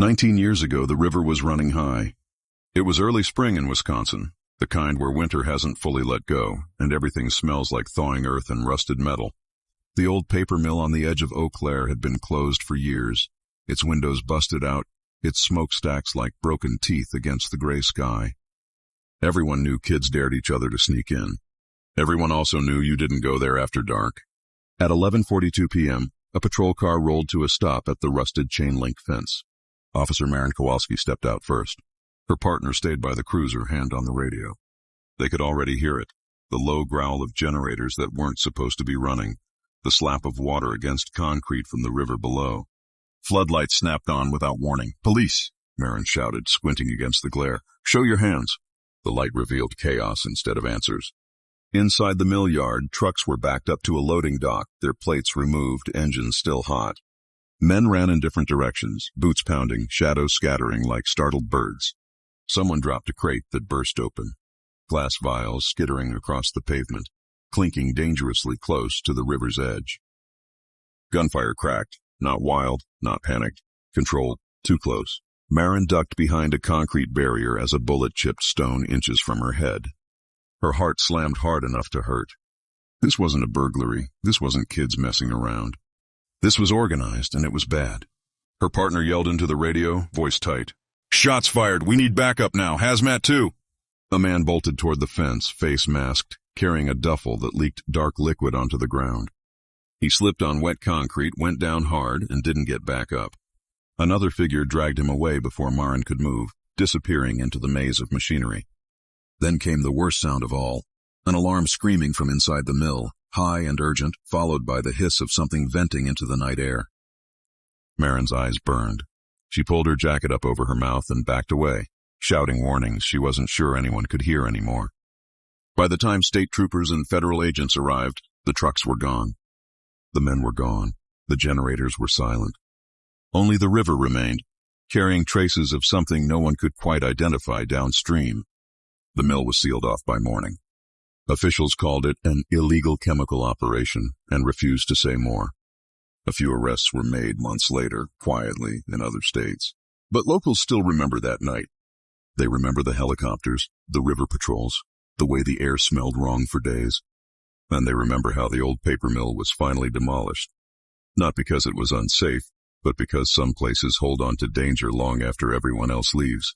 19 years ago, the river was running high. It was early spring in Wisconsin, the kind where winter hasn't fully let go, and everything smells like thawing earth and rusted metal. The old paper mill on the edge of Eau Claire had been closed for years, its windows busted out, its smokestacks like broken teeth against the gray sky. Everyone knew kids dared each other to sneak in. Everyone also knew you didn't go there after dark. At 11:42 p.m., a patrol car rolled to a stop at the rusted chain-link fence. Officer Maren Kowalski stepped out first. Her partner stayed by the cruiser, hand on the radio. They could already hear it, the low growl of generators that weren't supposed to be running, the slap of water against concrete from the river below. Floodlights snapped on without warning. "Police!" Maren shouted, squinting against the glare. "Show your hands." The light revealed chaos instead of answers. Inside the mill yard, trucks were backed up to a loading dock, their plates removed, engines still hot. Men ran in different directions, boots pounding, shadows scattering like startled birds. Someone dropped a crate that burst open, glass vials skittering across the pavement, clinking dangerously close to the river's edge. Gunfire cracked, not wild, not panicked, controlled, too close. Maren ducked behind a concrete barrier as a bullet chipped stone inches from her head. Her heart slammed hard enough to hurt. This wasn't a burglary. This wasn't kids messing around. This was organized, and it was bad. Her partner yelled into the radio, voice tight. "Shots fired! We need backup now! Hazmat too!" A man bolted toward the fence, face masked, carrying a duffel that leaked dark liquid onto the ground. He slipped on wet concrete, went down hard, and didn't get back up. Another figure dragged him away before Maren could move, disappearing into the maze of machinery. Then came the worst sound of all, an alarm screaming from inside the mill, high and urgent, followed by the hiss of something venting into the night air. Maren's eyes burned. She pulled her jacket up over her mouth and backed away, shouting warnings she wasn't sure anyone could hear anymore. By the time state troopers and federal agents arrived, the trucks were gone. The men were gone. The generators were silent. Only the river remained, carrying traces of something no one could quite identify downstream. The mill was sealed off by morning. Officials called it an illegal chemical operation and refused to say more. A few arrests were made months later, quietly, in other states. But locals still remember that night. They remember the helicopters, the river patrols, the way the air smelled wrong for days. And they remember how the old paper mill was finally demolished. Not because it was unsafe, but because some places hold on to danger long after everyone else leaves.